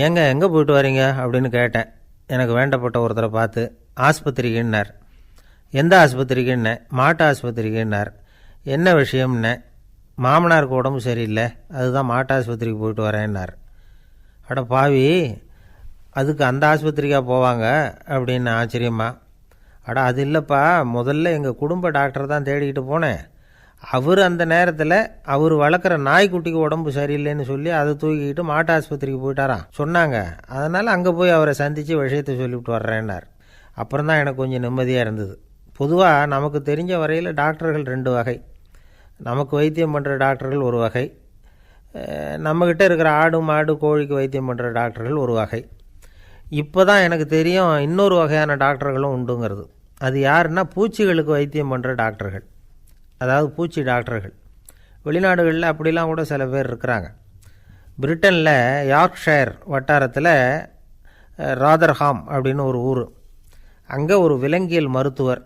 ஏங்க எங்கே போயிட்டு வரீங்க அப்படின்னு கேட்டேன். எனக்கு வேண்டப்பட்ட ஒருத்தரை பார்த்து. ஆஸ்பத்திரிக்குன்னார். எந்த ஆஸ்பத்திரிக்குன்னே? மாட்டு ஆஸ்பத்திரிக்குன்னார். என்ன விஷயம்னே? மாமனாருக்கு உடம்பு சரியில்லை, அதுதான் மாட்டு ஆஸ்பத்திரிக்கு போயிட்டு வரேன்னார். அட பாவி, அதுக்கு அந்த ஆஸ்பத்திரிக்காக போவாங்க அப்படின்னு ஆச்சரியமா. அட அது இல்லைப்பா, முதல்ல எங்கள் குடும்ப டாக்டர் தான் தேடிக்கிட்டு போனேன். அவர் அந்த நேரத்தில் அவர் வளர்க்குற நாய்க்குட்டிக்கு உடம்பு சரியில்லைன்னு சொல்லி அதை தூக்கிக்கிட்டு மாட்டு ஆஸ்பத்திரிக்கு போயிட்டாராம் சொன்னாங்க. அதனால் அங்கே போய் அவரை சந்தித்து விஷயத்தை சொல்லிவிட்டு வர்றேன்னார். அப்புறம் தான் எனக்கு கொஞ்சம் நிம்மதியாக இருந்தது. பொதுவாக நமக்கு தெரிஞ்ச வரையில் டாக்டர்கள் 2 வகை. நமக்கு வைத்தியம் பண்ணுற டாக்டர்கள் ஒரு வகை, நம்மக்கிட்ட இருக்கிற ஆடு மாடு கோழிக்கு வைத்தியம் பண்ணுற டாக்டர்கள் ஒரு வகை. இப்போ தான் எனக்கு தெரியும் இன்னொரு வகையான டாக்டர்களும் உண்டுங்கிறது. அது யாருன்னா பூச்சிகளுக்கு வைத்தியம் பண்ணுற டாக்டர்கள், அதாவது பூச்சி டாக்டர்கள். வெளிநாடுகளில் அப்படிலாம் கூட சில பேர் இருக்கிறாங்க. பிரிட்டனில் யார்க்ஷயர் வட்டாரத்தில் ராதர்ஹாம் அப்படின்னு ஒரு ஊர். அங்கே ஒரு விலங்கியல் மருத்துவர்,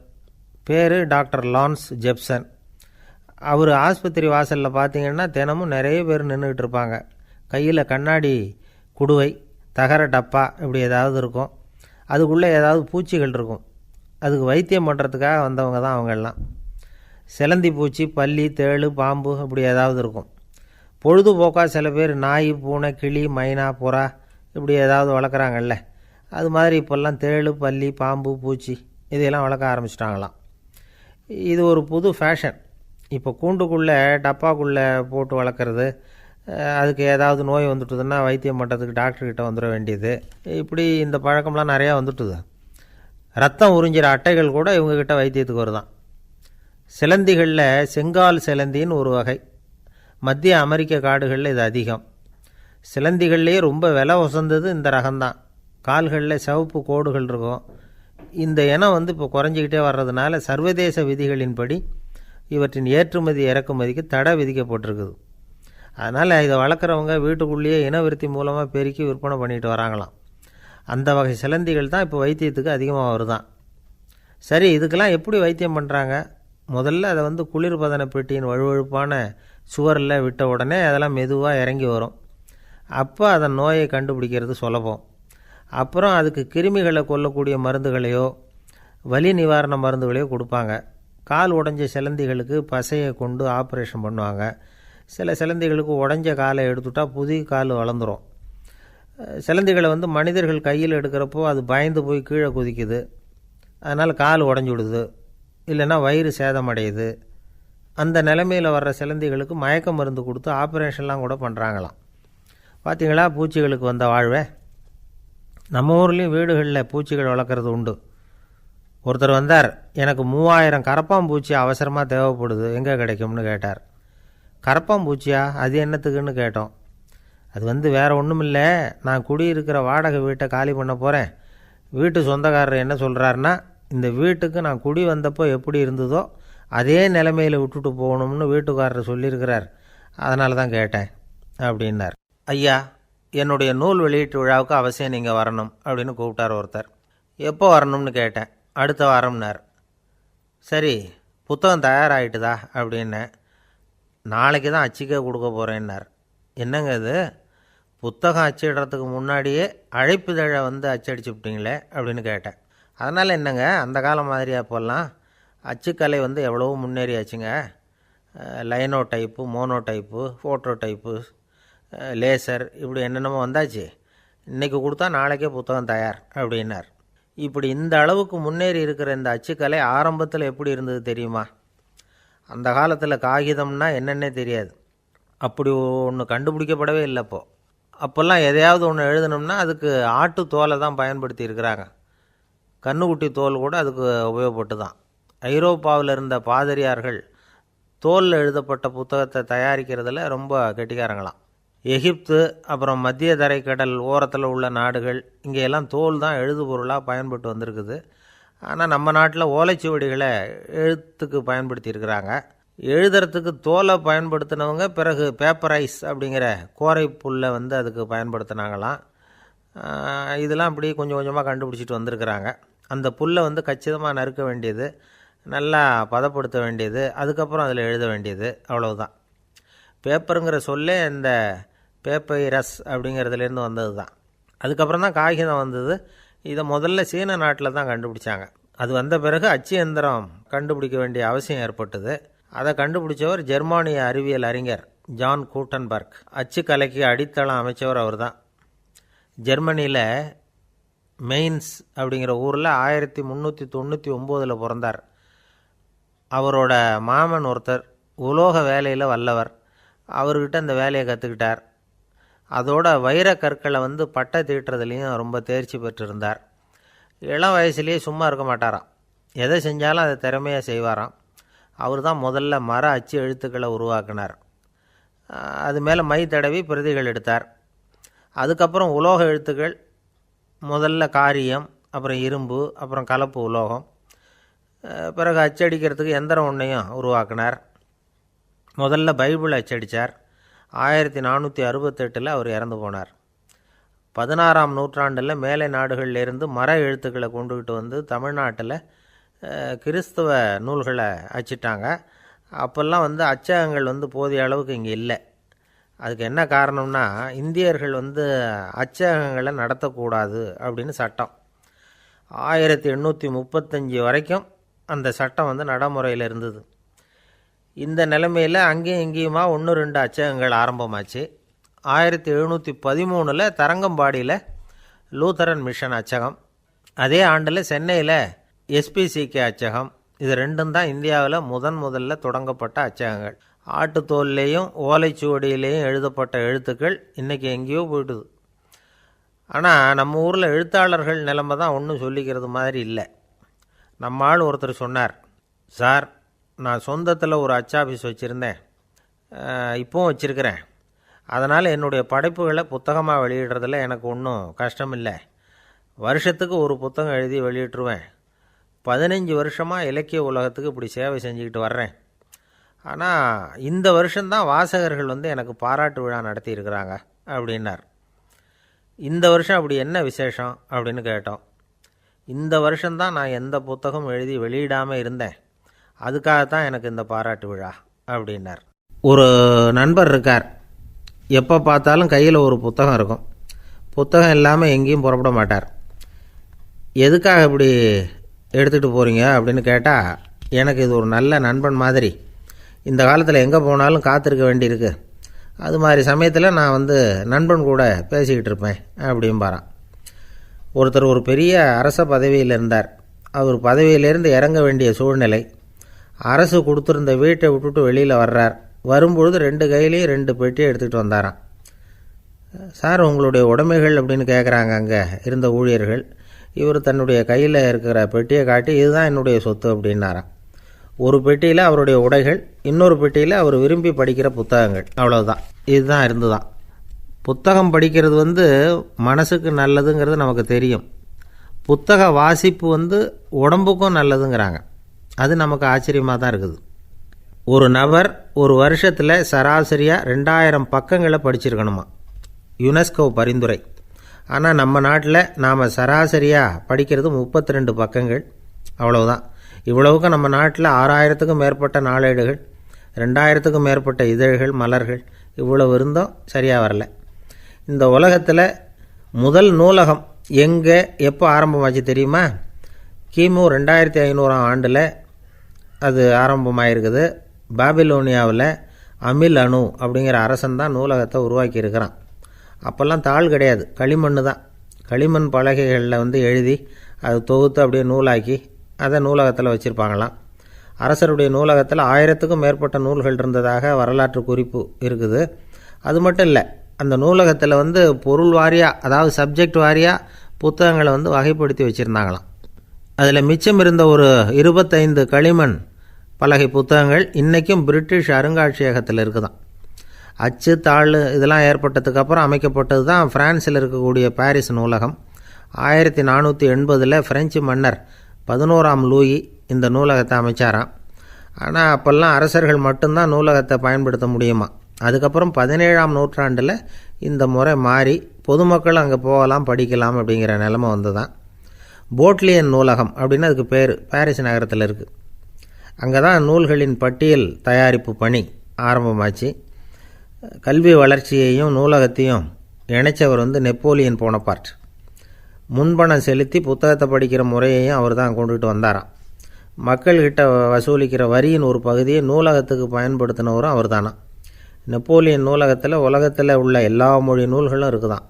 பேர் டாக்டர் லான்ஸ் ஜெப்சன். அவர் ஆஸ்பத்திரி வாசலில் பார்த்தீங்கன்னா தினமும் நிறைய பேர் நின்றுக்கிட்டு இருப்பாங்க. கையில் கண்ணாடி குடுவை, தகர டப்பா இப்படி ஏதாவது இருக்கும். அதுக்குள்ளே ஏதாவது பூச்சிகள் இருக்கும். அதுக்கு வைத்தியம் பண்ணுறதுக்காக வந்தவங்க தான் அவங்கெல்லாம். சிலந்தி பூச்சி, பல்லி, தேளு, பாம்பு இப்படி ஏதாவது இருக்கும். பொழுதுபோக்காக சில பேர் நாய், பூனை, கிளி, மைனா, புறா இப்படி ஏதாவது வளர்க்குறாங்கல்ல, அது மாதிரி இப்போல்லாம் தேளு, பல்லி, பாம்பு, பூச்சி இதையெல்லாம் வளர்க்க ஆரம்பிச்சிட்டாங்களாம். இது ஒரு புது ஃபேஷன். இப்போ கூண்டுக்குள்ளே டப்பாக்குள்ளே போட்டு வளர்க்குறது, அதுக்கு ஏதாவது நோய் வந்துட்டுதுன்னா வைத்தியம் பண்ணுறதுக்கு டாக்டர்கிட்ட வந்துட வேண்டியது, இப்படி இந்த பழக்கம்லாம் நிறையா வந்துட்டுது. ரத்தம் உறிஞ்சிற அட்டைகள் கூட இவங்ககிட்ட வைத்தியத்துக்கு வருதான். சிலந்திகளில் செங்கால் சிலந்தின்னு ஒரு வகை. மத்திய அமெரிக்க காடுகளில் இது அதிகம். சிலந்திகள்லேயே ரொம்ப விலை உசந்தது இந்த ரகம்தான். கால்களில் சிவப்பு கோடுகள் இருக்கும். இந்த இனம் இப்போ குறைஞ்சிக்கிட்டே வர்றதுனால சர்வதேச விதிகளின்படி இவற்றின் ஏற்றுமதி இறக்குமதிக்கு தடை விதிக்கப்பட்டிருக்குது. அதனால் இதை வளர்க்குறவங்க வீட்டுக்குள்ளேயே இனவிருத்தி மூலமாக பெருக்கி விற்பனை பண்ணிட்டு வராங்களாம். அந்த வகை சிலந்திகள் தான் இப்போ வைத்தியத்துக்கு அதிகமாக வருதான். சரி, இதுக்கெல்லாம் எப்படி வைத்தியம் பண்ணுறாங்க? முதல்ல அதை குளிர்பதன பெட்டியின் வழுவழுப்பான சுவரில் விட்ட உடனே அதெல்லாம் மெதுவாக இறங்கி வரும். அப்போ அதன் நோயை கண்டுபிடிக்கிறது சுலபம். அப்புறம் அதுக்கு கிருமிகளை கொல்லக்கூடிய மருந்துகளையோ வலி நிவாரண மருந்துகளையோ கொடுப்பாங்க. கால் உடைஞ்ச சிலந்திகளுக்கு பசையை கொண்டு ஆப்ரேஷன் பண்ணுவாங்க. சில சிலந்திகளுக்கு உடைஞ்ச காலை எடுத்துட்டால் புதிய கால் வளர்ந்துடும். சிலந்திகளை மனிதர்கள் கையில் எடுக்கிறப்போ அது பயந்து போய் கீழே குதிக்குது. அதனால் கால் உடஞ்சி விடுது, இல்லைன்னா வயிறு சேதமடையுது. அந்த நிலைமையில் வர்ற சிலந்திகளுக்கு மயக்க மருந்து கொடுத்து ஆப்ரேஷன்லாம் கூட பண்ணுறாங்களாம். பார்த்திங்களா பூச்சிகளுக்கு வந்த வாழ்வே. நம்ம ஊர்லேயும் வீடுகளில் பூச்சிகள் வளர்க்குறது உண்டு. ஒருத்தர் வந்தார், எனக்கு 3000 கரப்பாம்பூச்சி அவசரமாக தேவைப்படுது, எங்கே கிடைக்கும்னு கேட்டார். கரப்பாம்பூச்சியா? அது என்னத்துக்குன்னு கேட்டோம். அது வேறு ஒன்றும் இல்லை, நான் குடியிருக்கிற வாடகை வீட்டை காலி பண்ண போகிறேன். வீட்டு சொந்தக்காரர் என்ன சொல்கிறாருன்னா, இந்த வீட்டுக்கு நான் குடி வந்தப்போ எப்படி இருந்ததோ அதே நிலைமையில் விட்டுட்டு போகணும்னு வீட்டுக்காரர் சொல்லியிருக்கிறார், அதனால தான் கேட்டேன் அப்படின்னார். ஐயா, என்னுடைய நூல் வெளியீட்டு விழாவுக்கு அவசியம் நீங்கள் வரணும் அப்படின்னு கூப்பிட்டார் ஒருத்தர். எப்போ வரணும்னு கேட்டேன். அடுத்த வாரம்னார். சரி, புத்தகம் தயாராகிட்டுதா அப்படின்னேன். நாளைக்கு தான் அச்சிக்க கொடுக்க போகிறேன்னார். என்னங்க இது, புத்தகம் அச்சிடுறதுக்கு முன்னாடியே அழைப்புதழை அச்சடிச்சுப்பிட்டீங்களே அப்படின்னு கேட்டேன். அதனால் என்னங்க, அந்த காலம் மாதிரியா இப்போல்லாம் அச்சுக்கலை எவ்வளவோ முன்னேறியாச்சுங்க. Linotype, monotype, phototype, laser இப்படி என்னென்னமோ வந்தாச்சு. இன்றைக்கி கொடுத்தா நாளைக்கே புத்தகம் தயார் அப்படின்னார். இப்படி இந்த அளவுக்கு முன்னேறி இருக்கிற இந்த அச்சுக்கலை ஆரம்பத்தில் எப்படி இருந்தது தெரியுமா? அந்த காலத்தில் காகிதம்னா என்னென்னே தெரியாது. அப்படி ஒன்று கண்டுபிடிக்கப்படவே இல்லை. அப்போல்லாம் எதையாவது ஒன்று எழுதணும்னா அதுக்கு ஆட்டு தோலை தான் பயன்படுத்தி இருக்கிறாங்க. கண்ணுக்குட்டி தோல் கூட அதுக்கு உபயோகப்பட்டு தான். ஐரோப்பாவில் இருந்த பாதிரியார்கள் தோலில் எழுதப்பட்ட புத்தகத்தை தயாரிக்கிறதுல ரொம்ப கெட்டிக்காரங்களாம். எகிப்து, அப்புறம் மத்திய தரைக்கடல் ஓரத்தில் உள்ள நாடுகள், இங்கெல்லாம் தோல் தான் எழுதுபொருளாக பயன்பட்டு வந்திருக்குது. ஆனால் நம்ம நாட்டில் ஓலைச்சுவடிகளை எழுத்துக்கு பயன்படுத்தியிருக்கிறாங்க. எழுதுறதுக்கு தோலை பயன்படுத்தினவங்க பிறகு பேப்பரைஸ் அப்படிங்கிற கோரை புல்லை அதுக்கு பயன்படுத்தினாங்களாம். இதெல்லாம் அப்படி கொஞ்சம் கொஞ்சமாக கண்டுபிடிச்சிட்டு வந்திருக்கிறாங்க. அந்த புல்லை கச்சிதமாக நறுக்க வேண்டியது, நல்லா பதப்படுத்த வேண்டியது, அதுக்கப்புறம் அதில் எழுத வேண்டியது, அவ்வளவுதான். பேப்பருங்கிற சொல்லே இந்த பேப்பைரஸ் அப்படிங்கிறதுலேருந்து வந்தது தான். அதுக்கப்புறம் தான் காகிதம் வந்தது. இதை முதல்ல சீன நாட்டில் தான் கண்டுபிடிச்சாங்க. அது வந்த பிறகு அச்சு எந்திரம் கண்டுபிடிக்க வேண்டிய அவசியம் ஏற்பட்டது. அதை கண்டுபிடிச்சவர் ஜெர்மானிய அறிவியல் அறிஞர் ஜான் கூட்டன்பர்க். அச்சு கலைக்கு அடித்தளம் அமைச்சவர் அவர் தான். ஜெர்மனியில் மெயின்ஸ் அப்படிங்கிற ஊரில் 1399 பிறந்தார். அவரோட மாமன் ஒருத்தர் உலோக வேலையில் வல்லவர். அவர்கிட்ட அந்த வேலையை கற்றுக்கிட்டார். அதோட வைரக்கற்களை பட்டை தீட்டுறதுலேயும் ரொம்ப தேர்ச்சி பெற்றிருந்தார். இளம் வயசுலேயே சும்மா இருக்க மாட்டாராம். எதை செஞ்சாலும் அதை திறமையாக செய்வாராம். அவர் தான் முதல்ல மர அச்சு எழுத்துக்களை உருவாக்கினார். அது மேலே மை தடவி பிரதிகள் எடுத்தார். அதுக்கப்புறம் உலோக எழுத்துக்கள், முதல்ல காரியம், அப்புறம் இரும்பு, அப்புறம் கலப்பு உலோகம், பிறகு அச்சடிக்கிறதுக்கு எந்திரம் ஒன்றையும் உருவாக்கினார். முதல்ல பைபிள் அச்சடித்தார். 1468 அவர் இறந்து போனார். 16ஆம் நூற்றாண்டில் மேலை நாடுகளிலிருந்து மர எழுத்துக்களை கொண்டுக்கிட்டு தமிழ்நாட்டில் கிறிஸ்துவ நூல்களை அச்சிட்டாங்க. அப்போல்லாம் அச்சகங்கள் போதிய அளவுக்கு இங்கே இல்லை. அதுக்கு என்ன காரணம்னா, இந்தியர்கள் அச்சகங்களை நடத்தக்கூடாது அப்படின்னு சட்டம். 1835 வரைக்கும் அந்த சட்டம் நடைமுறையில் இருந்தது. இந்த நிலைமையில் அங்கேயும் இங்கேயுமா 1-2 அச்சகங்கள் ஆரம்பமாச்சு. 1713 தரங்கம்பாடியில் லூத்தரன் மிஷன் அச்சகம், அதே ஆண்டில் சென்னையில் எஸ்பிசிகே அச்சகம். இது ரெண்டும் தான் இந்தியாவில் முதல்ல தொடங்கப்பட்ட அச்சகங்கள். ஆட்டுத்தோல்லையும் ஓலைச்சுவடியிலையும் எழுதப்பட்ட எழுத்துக்கள் இன்றைக்கி எங்கேயோ போயிடுது. ஆனால் நம்ம ஊரில் எழுத்தாளர்கள் நிலைமை தான் ஒன்றும் சொல்லிக்கிறது மாதிரி இல்லை. நம்ம ஆள் ஒருத்தர் சொன்னார், சார், நான் சொந்தத்தில் ஒரு அச்சாபீஸ் வச்சுருந்தேன், இப்போவும் வச்சுருக்கிறேன். அதனால் என்னுடைய படைப்புகளை புத்தகமாக வெளியிடுறதில் எனக்கு ஒன்றும் கஷ்டம் இல்லை. வருஷத்துக்கு ஒரு புத்தகம் எழுதி வெளியிட்டுருவேன். 15 வருஷமாக இலக்கிய உலகத்துக்கு இப்படி சேவை செஞ்சுக்கிட்டு வர்றேன். ஆனால் இந்த வருஷம்தான் வாசகர்கள் எனக்கு பாராட்டு விழா நடத்தியிருக்கிறாங்க அப்படின்னார். இந்த வருஷம் அப்படி என்ன விசேஷம் அப்படின்னு கேட்டோம். இந்த வருஷம்தான் நான் எந்த புத்தகம் எழுதி வெளியிடாமல் இருந்தேன், அதுக்காகத்தான் எனக்கு இந்த பாராட்டு விழா அப்படின்னார். ஒரு நண்பர் இருக்கார். எப்போ பார்த்தாலும் கையில் ஒரு புத்தகம் இருக்கும். புத்தகம் இல்லாமல் எங்கேயும் புறப்பட மாட்டார். எதுக்காக இப்படி எடுத்துகிட்டு போகிறீங்க அப்படின்னு கேட்டால், எனக்கு இது ஒரு நல்ல நண்பன் மாதிரி. இந்த காலத்தில் எங்கே போனாலும் காத்திருக்க வேண்டியிருக்கு. அது மாதிரி சமயத்தில் நான் நண்பன் கூட பேசிக்கிட்டு இருப்பேன் அப்படிம்பாரான். ஒருத்தர் ஒரு பெரிய அரச பதவியில் இருந்தார். அவர் பதவியிலேருந்து இறங்க வேண்டிய சூழ்நிலை. அரசு கொடுத்துருந்த வீட்டை விட்டுட்டு வெளியில் வர்றார். வரும்பொழுது 2 கையிலையும் 2 பெட்டியை எடுத்துகிட்டு வந்தாராம். சார், உங்களுடைய உடைமைகள் அப்படின்னு கேட்குறாங்க அங்கே இருந்த ஊழியர்கள். இவர் தன்னுடைய கையில் இருக்கிற பெட்டியை காட்டி, இதுதான் என்னுடைய சொத்து அப்படின்னாராம். ஒரு பெட்டியில் அவருடைய உடைகள், இன்னொரு பெட்டியில் அவர் விரும்பி படிக்கிற புத்தகங்கள். அவ்வளோதான். இதுதான் இருந்துதான். புத்தகம் படிக்கிறது மனசுக்கு நல்லதுங்கிறது நமக்கு தெரியும். புத்தக வாசிப்பு உடம்புக்கும் நல்லதுங்கிறாங்க. அது நமக்கு ஆச்சரியமாக தான் இருக்குது. ஒரு நபர் ஒரு வருஷத்தில் சராசரியாக 2000 பக்கங்களை படிச்சிருக்கணுமா, யுனெஸ்கோ பரிந்துரை. ஆனால் நம்ம நாட்டில் நாம் சராசரியாக படிக்கிறது 32 பக்கங்கள். அவ்வளவுதான். இவ்வளவுக்கு நம்ம நாட்டில் 6000க்கும் மேற்பட்ட நாளேடுகள், 2000க்கும் மேற்பட்ட இதழ்கள், மலர்கள், இவ்வளவு இருந்தும் சரியாக வரல. இந்த உலகத்தில் முதல் நூலகம் எங்கே எப்போ ஆரம்பமாச்சு தெரியுமா? கிமு 2500ஆம் ஆண்டில் அது ஆரம்பமாயிருக்குது. பாபிலோனியாவில் அமில் அணு அப்படிங்கிற அரசன் தான் நூலகத்தை உருவாக்கியிருக்கிறான். அப்போல்லாம் தாள் கிடையாது, களிமண் தான். களிமண் பலகைகளில் எழுதி அது தொகுத்து அப்படியே நூலாக்கி அதை நூலகத்தில் வச்சுருப்பாங்களாம். அரசருடைய நூலகத்தில் 1000க்கும் மேற்பட்ட நூல்கள் இருந்ததாக வரலாற்று குறிப்பு இருக்குது. அது மட்டும் இல்லை, அந்த நூலகத்தில் பொருள் வாரியாக, அதாவது சப்ஜெக்ட் வாரியாக புத்தகங்களை வகைப்படுத்தி வச்சுருந்தாங்களாம். அதில் மிச்சம் இருந்த ஒரு 25 களிமண் பலகை புத்தகங்கள் இன்றைக்கும் பிரிட்டிஷ் அருங்காட்சியகத்தில் இருக்குதான். அச்சு தாள் இதெல்லாம் ஏற்பட்டதுக்கப்புறம் அமைக்கப்பட்டது தான் பிரான்சில் இருக்கக்கூடிய பாரிஸ் நூலகம். 1480 பிரெஞ்சு மன்னர் 11ஆம் லூயி இந்த நூலகத்தை அமைச்சாராம். ஆனால் அப்போல்லாம் அரசர்கள் மட்டும்தான் நூலகத்தை பயன்படுத்த முடியுமா. அதுக்கப்புறம் 17ஆம் நூற்றாண்டில் இந்த முறை மாறி பொதுமக்கள் அங்கே போகலாம், படிக்கலாம் அப்படிங்கிற நிலைமை தான். போட்லியன் நூலகம் அப்படின்னு அதுக்கு பேர், பாரிஸ் நகரத்தில் இருக்குது. அங்கே தான் நூல்களின் பட்டியல் தயாரிப்பு பணி ஆரம்பமாச்சு. கல்வி வளர்ச்சியையும் நூலகத்தையும் இணைச்சவர் நெப்போலியன் போனபார்ட். முன்பணம் செலுத்தி புத்தகத்தை படிக்கிற முறையையும் அவர் தான் கொண்டுகிட்டு வந்தாராம். மக்கள்கிட்ட வசூலிக்கிற வரியின் ஒரு பகுதியை நூலகத்துக்கு பயன்படுத்தினவரும் அவர் தானா. நெப்போலியன் நூலகத்தில் உலகத்தில் உள்ள எல்லா மொழி நூல்களும் இருக்குதான்.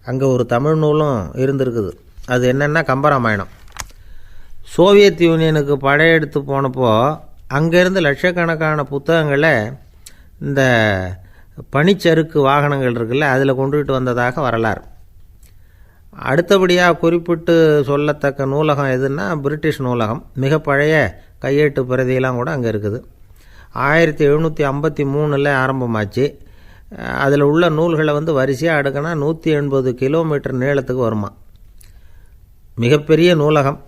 அங்கே ஒரு தமிழ் நூலும் இருந்திருக்குது. அது என்னென்னா கம்பராமாயணம். சோவியத் யூனியனுக்கு படையெடுத்து போனப்போ அங்கேருந்து லட்சக்கணக்கான புத்தகங்களை இந்த பனிச்சறுக்கு வாகனங்கள் இருக்குல்ல அதில் கொண்டுகிட்டு வந்ததாக வரலாறு. அடுத்தபடியாக குறிப்பிட்டு சொல்லத்தக்க நூலகம் எதுன்னா பிரிட்டிஷ் நூலகம். மிக பழைய கையெழுத்து பிரதியெல்லாம் கூட அங்கே இருக்குது. 1753 ஆரம்பமாச்சு. அதில் உள்ள நூல்களை வரிசையாக அடுக்கினா 180 கிலோமீட்டர் நீளத்துக்கு வருமா. மிகப்பெரிய நூலகம்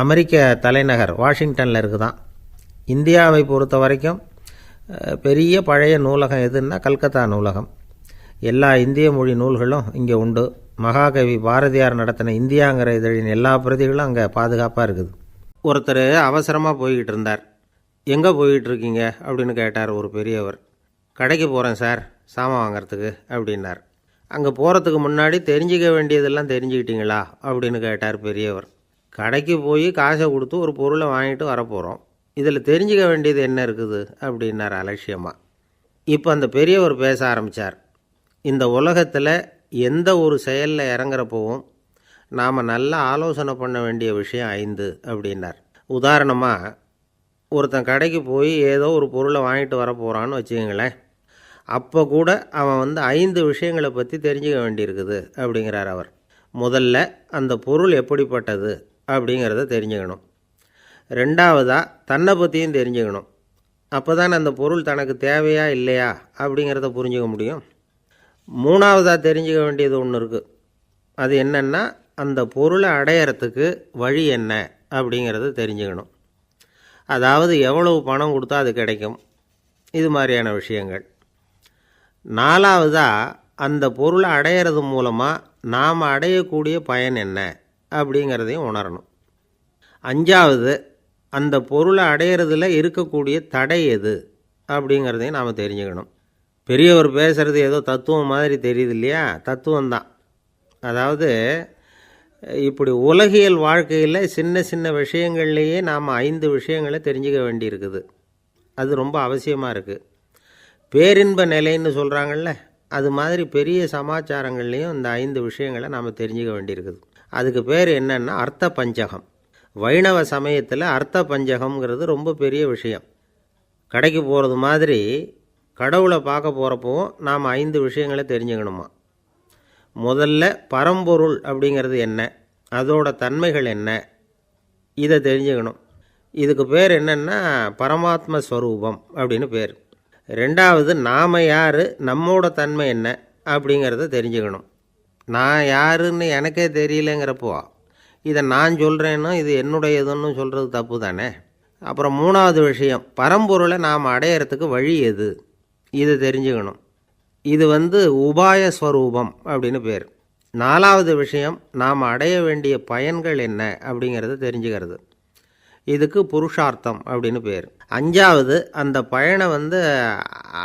அமெரிக்க தலைநகர் வாஷிங்டனில் இருக்குதான். இந்தியாவை பொறுத்த வரைக்கும் பெரிய பழைய நூலகம் எதுன்னா கல்கத்தா நூலகம். எல்லா இந்திய மொழி நூல்களும் இங்கே உண்டு. மகாகவி பாரதியார் நடத்தின இந்தியாங்கிற இதழின் எல்லா பிரதிகளும் அங்கே பாதுகாப்பாக இருக்குது. ஒருத்தர் அவசரமாக போய்கிட்டு இருந்தார். எங்கே போய்கிட்டு இருக்கீங்க அப்படின்னு கேட்டார் ஒரு பெரியவர். கடைக்கு போகிறேன் சார், சாமான் வாங்கிறதுக்கு அப்படின்னார். அங்கே போகிறதுக்கு முன்னாடி தெரிஞ்சிக்க வேண்டியதெல்லாம் தெரிஞ்சுக்கிட்டீங்களா அப்படின்னு கேட்டார் பெரியவர். கடைக்கு போய் காசை கொடுத்து ஒரு பொருளை வாங்கிட்டு வரப்போகிறோம், இதில் தெரிஞ்சிக்க வேண்டியது என்ன இருக்குது அப்படின்னார் அலட்சியமாக. இப்போ அந்த பெரியவர் பேச ஆரம்பித்தார். இந்த உலகத்தில் எந்த ஒரு செயலில் இறங்குறப்போவும் நாம் நல்லா ஆலோசனை பண்ண வேண்டிய விஷயம் 5 அப்படின்னார். உதாரணமாக ஒருத்தன் கடைக்கு போய் ஏதோ ஒரு பொருளை வாங்கிட்டு வர போகிறான்னு வச்சுக்கங்களேன். அப்போ கூட அவன் 5 விஷயங்களை பற்றி தெரிஞ்சுக்க வேண்டியிருக்குது அப்படிங்கிறார் அவர். முதல்ல அந்த பொருள் எப்படிப்பட்டது அப்படிங்கிறத தெரிஞ்சுக்கணும். ரெண்டாவதாக தன்னை பற்றியும் தெரிஞ்சுக்கணும். அப்போ தான் அந்த பொருள் தனக்கு தேவையா இல்லையா அப்படிங்கிறத புரிஞ்சுக்க முடியும். மூணாவதாக தெரிஞ்சுக்க வேண்டியது ஒன்று இருக்குது. அது என்னென்னா அந்த பொருளை அடையிறதுக்கு வழி என்ன அப்படிங்கிறத தெரிஞ்சுக்கணும். அதாவது எவ்வளவு பணம் கொடுத்தா அது கிடைக்கும், இது மாதிரியான விஷயங்கள். நாலாவதாக அந்த பொருளை அடையிறது மூலமாக நாம் அடையக்கூடிய பயன் என்ன அப்படிங்கிறதையும் உணரணும். அஞ்சாவது அந்த பொருளை அடையிறதுல இருக்கக்கூடிய தடை எது அப்படிங்கிறதையும் நாம் தெரிஞ்சுக்கணும். பெரியவர் பேசுகிறது ஏதோ தத்துவம் மாதிரி தெரியுது இல்லையா? தத்துவம்தான். அதாவது இப்படி உலகியல் வாழ்க்கையில் சின்ன சின்ன விஷயங்கள்லேயே நாம் 5 விஷயங்களை தெரிஞ்சுக்க வேண்டியிருக்குது. அது ரொம்ப அவசியமாக இருக்குது. பேரின்ப நிலைன்னு சொல்கிறாங்கள்ல, அது மாதிரி பெரிய சமாச்சாரங்கள்லேயும் இந்த 5 விஷயங்களை நாம் தெரிஞ்சுக்க வேண்டியிருக்குது. அதுக்கு பேர் என்னென்னா அர்த்த பஞ்சகம். வைணவ சமயத்தில் அர்த்த பஞ்சகம்ங்கிறது ரொம்ப பெரிய விஷயம். கடைக்கு போகிறது மாதிரி கடவுளை பார்க்க போகிறப்பவும் நாம் 5 விஷயங்களை தெரிஞ்சுக்கணுமா. முதல்ல பரம்பொருள் அப்படிங்கிறது என்ன, அதோட தன்மைகள் என்ன, இதை தெரிஞ்சுக்கணும். இதுக்கு பேர் என்னென்னா பரமாத்ம ஸ்வரூபம் அப்படின்னு பேர். ரெண்டாவது நாம் யார், நம்மோட தன்மை என்ன அப்படிங்கிறத தெரிஞ்சுக்கணும். நான் யாருன்னு எனக்கே தெரியலங்கிறப்போ இதை நான் சொல்கிறேன்னு இது என்னுடையதுன்னு சொல்கிறது தப்பு தானே. அப்புறம் மூணாவது விஷயம் பரம்பொருளை நாம் அடையிறதுக்கு வழி எது, இதை தெரிஞ்சுக்கணும். இது உபாய ஸ்வரூபம் அப்படின்னு பேர். நாலாவது விஷயம் நாம் அடைய வேண்டிய பயன்கள் என்ன அப்படிங்கிறத தெரிஞ்சுக்கிறது. இதுக்கு புருஷார்த்தம் அப்படின்னு பேர். அஞ்சாவது அந்த பயனை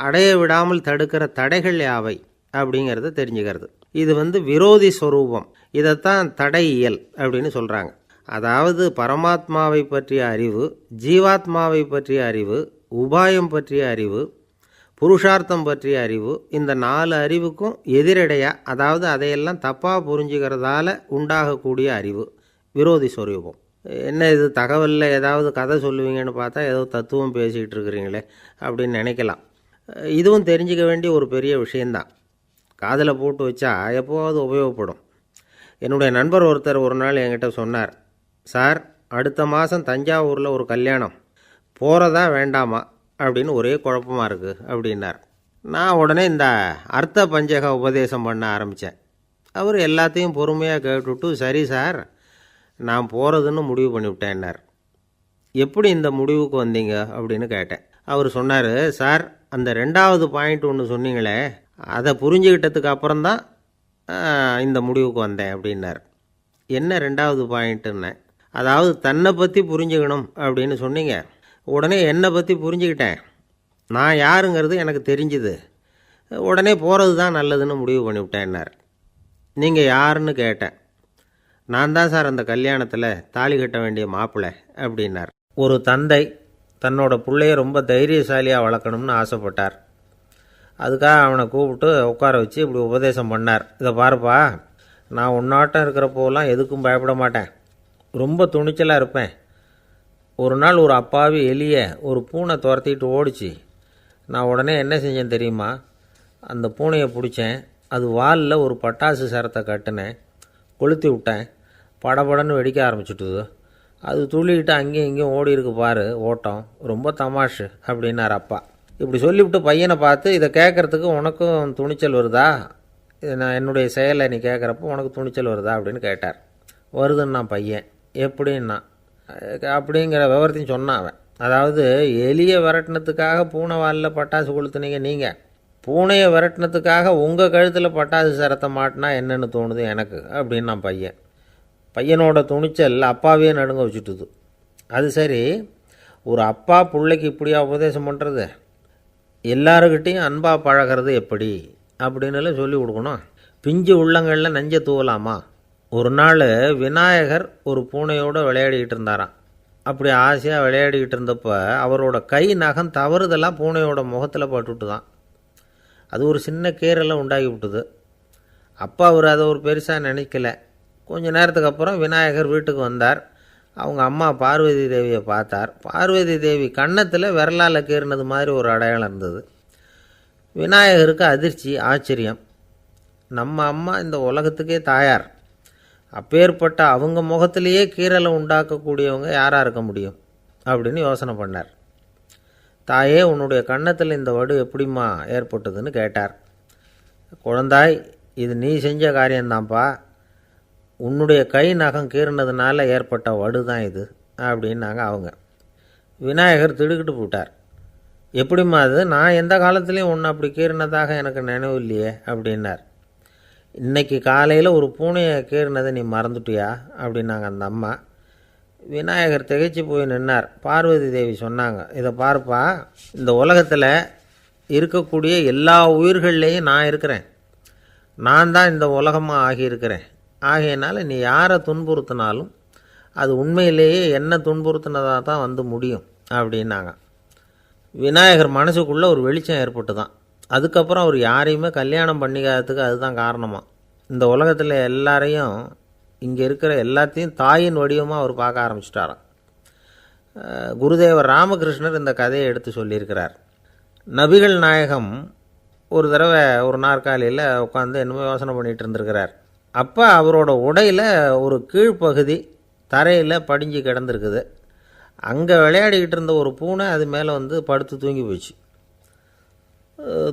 அடைய விடாமல் தடுக்கிற தடைகள் யாவை அப்படிங்கிறத தெரிஞ்சுக்கிறது. இது விரோதி ஸ்வரூபம். இதைத்தான் தடையியல் அப்படின்னு சொல்கிறாங்க. அதாவது பரமாத்மாவை பற்றிய அறிவு, ஜீவாத்மாவை பற்றிய அறிவு, உபாயம் பற்றிய அறிவு, புருஷார்த்தம் பற்றிய அறிவு, இந்த 4 அறிவுக்கும் எதிரடையாக, அதாவது அதையெல்லாம் தப்பாக புரிஞ்சுக்கிறதால உண்டாகக்கூடிய அறிவு விரோதி ஸ்வரூபம். என்ன இது தகவலில் ஏதாவது கதை சொல்லுவீங்கன்னு பார்த்தா ஏதோ தத்துவம் பேசிகிட்டு இருக்கிறீங்களே அப்படின்னு நினைக்கலாம். இதுவும் தெரிஞ்சிக்க வேண்டிய ஒரு பெரிய விஷயந்தான். காதில் போட்டு வச்சா எப்போவாவது உபயோகப்படும். என்னுடைய நண்பர் ஒருத்தர் ஒரு நாள் என்கிட்ட சொன்னார், சார் அடுத்த மாதம் தஞ்சாவூரில் ஒரு கல்யாணம், போகிறதா வேண்டாமா அப்படின்னு ஒரே குழப்பமாக இருக்குது அப்படின்னார். நான் உடனே இந்த அர்த்த பஞ்சக உபதேசம் பண்ண ஆரம்பித்தேன். அவர் எல்லாத்தையும் பொறுமையாக கேட்டுவிட்டு, சரி சார் நான் போகிறதுன்னு முடிவு பண்ணிவிட்டேன்னார். எப்படி இந்த முடிவுக்கு வந்தீங்க அப்படின்னு கேட்டேன். அவர் சொன்னார், சார் அந்த 2வது பாயிண்ட் ஒன்று சொன்னீங்களே, அதை புரிஞ்சுக்கிட்டதுக்கு அப்புறம்தான் இந்த முடிவுக்கு வந்தேன் அப்படின்னார். என்ன 2வது பாயிண்ட்டுன்னு? அதாவது தன்னை பற்றி புரிஞ்சுக்கணும் அப்படின்னு சொன்னீங்க, உடனே என்னை பற்றி புரிஞ்சுக்கிட்டேன், நான் யாருங்கிறது எனக்கு தெரிஞ்சுது, உடனே போகிறது தான் நல்லதுன்னு முடிவு பண்ணிவிட்டேன்னார். நீங்கள் யாருன்னு கேட்டேன். நான் தான் சார் அந்த கல்யாணத்தில் தாலி கட்ட வேண்டிய மாப்பிள்ளை அப்படின்னார். ஒரு தந்தை தன்னோட பிள்ளைய ரொம்ப தைரியசாலியாக வளர்க்கணும்னு ஆசைப்பட்டார். அதுக்காக அவனை கூப்பிட்டு உட்கார வச்சு இப்படி உபதேசம் பண்ணார். இதை பாருப்பா, நான் உன்னாட்டம் இருக்கிறப்போலாம் எதுக்கும் பயப்பட மாட்டேன், ரொம்ப துணிச்சலாக இருப்பேன். ஒரு நாள் ஒரு அப்பாவி எலியை ஒரு பூனை துரத்திட்டு ஓடிச்சு. நான் உடனே என்ன செஞ்சேன் தெரியுமா? அந்த பூனையை பிடிச்சேன், அது வாலில் ஒரு பட்டாசு சரத்தை கட்டினேன், கொளுத்தி விட்டேன், படபடன்னு வெடிக்க ஆரம்பிச்சுட்டுது. அது துள்ளிக்கிட்டு அங்கேயும் இங்கேயும் ஓடி இருக்கு பாரு ஓட்டம், ரொம்ப தமாஷு அப்படின்னார் அப்பா. இப்படி சொல்லிவிட்டு பையனை பார்த்து, இதை கேட்குறதுக்கு உனக்கும் துணிச்சல் வருதா? நான் என்னுடைய செயலை நீ கேட்குறப்போ உனக்கு துணிச்சல் வருதா அப்படின்னு கேட்டார். வருதுன்னா பையன். எப்படின்னா அப்படிங்கிற விவரத்தையும் சொன்னான் அவன். அதாவது எலியை விரட்டினத்துக்காக பூனை வாலில் பட்டாசு கொளுத்துனீங்க நீங்கள், பூனையை விரட்டினத்துக்காக உங்கள் கழுத்தில் பட்டாசு சரத்தை மாட்டினா என்னென்னு தோணுது எனக்கு அப்படின்னு நான் பையன். பையனோட துணிச்சல் அப்பாவே நடுங்க வச்சுட்டுது. அது சரி, ஒரு அப்பா பிள்ளைக்கு இப்படியா உபதேசம் பண்ணுறது? எல்லாருக்கிட்டையும் அன்பாக பழகிறது எப்படி அப்படின்னு சொல்லி கொடுக்கணும். பிஞ்சு உள்ளங்களில் நஞ்சை தூவலாமா? ஒரு நாள் விநாயகர் ஒரு பூனையோடு விளையாடிக்கிட்டு இருந்தாராம். அப்படி ஆசையாக விளையாடிக்கிட்டு இருந்தப்போ அவரோட கை நகம் தவறுதெல்லாம் பூனையோட முகத்தில் பட்டுவிட்டு தான். அது ஒரு சின்ன கீறலை உண்டாகி விட்டுது. அப்பா அவர் அதை ஒரு பெருசாக நினைக்கல. கொஞ்ச நேரத்துக்கு அப்புறம் விநாயகர் வீட்டுக்கு வந்தார். அவங்க அம்மா பார்வதி தேவியை பார்த்தார். பார்வதி தேவி கன்னத்தில் விரலால் கீறினது மாதிரி ஒரு அடையாளம் இருந்தது. விநாயகருக்கு அதிர்ச்சி, ஆச்சரியம். நம்ம அம்மா இந்த உலகத்துக்கே தாயார், அப்பேற்பட்ட அவங்க முகத்திலேயே கீறலை உண்டாக்கக்கூடியவங்க யாராக இருக்க முடியும் அப்படின்னு யோசனை பண்ணார். தாயே, உன்னுடைய கன்னத்தில் இந்த வடு எப்படிம்மா ஏற்பட்டதுன்னு கேட்டார். குழந்தாய், இது நீ செஞ்ச காரியம்தான்ப்பா, உன்னுடைய கை நகம் கீறினதுனால ஏற்பட்ட வடு தான் இது அப்படின்னாங்க அவங்க. விநாயகர் திடுக்கிட்டு போட்டார். எப்படிம்மா அது? நான் எந்த காலத்துலேயும் ஒன்று அப்படி கீறினதாக எனக்கு நினைவு இல்லையே அப்படின்னார். இன்னைக்கு காலையில் ஒரு பூனையை கீறினதை நீ மறந்துட்டியா அப்படின்னாங்க அந்த அம்மா. விநாயகர் திகைச்சு போய் நின்னார். பார்வதி தேவி சொன்னாங்க, இதை பார்ப்பா, இந்த உலகத்தில் இருக்கக்கூடிய எல்லா உயிர்கள்லேயும் நான் இருக்கிறேன், நான் தான் இந்த உலகமாக ஆகியிருக்கிறேன். ஆகையினால நீ யாரை துன்புறுத்தினாலும் அது உண்மையிலேயே என்ன துன்புறுத்தினதாக தான் வந்து முடியும் அப்படின்னாங்க. விநாயகர் மனசுக்குள்ளே ஒரு வெளிச்சம் ஏற்பட்டு தான். அதுக்கப்புறம் அவர் யாரையுமே கல்யாணம் பண்ணிக்காததுக்கு அதுதான் காரணமாக. இந்த உலகத்தில் எல்லாரையும், இங்கே இருக்கிற எல்லாத்தையும் தாயின் வடிவமாக அவர் பார்க்க ஆரம்பிச்சிட்டாராம். குருதேவர் ராமகிருஷ்ணர் இந்த கதையை எடுத்து சொல்லியிருக்கிறார். நபிகள் நாயகம் ஒரு தடவை ஒரு நாற்காலியில் உட்காந்து என்னமோ யோசனை பண்ணிகிட்டு இருந்திருக்கிறார். அப்போ அவரோட உடையில் ஒரு கீழ்ப்பகுதி தரையில் படிஞ்சு கிடந்திருக்குது. அங்கே விளையாடிக்கிட்டு இருந்த ஒரு பூனை அது மேலே வந்து படுத்து தூங்கி போச்சு.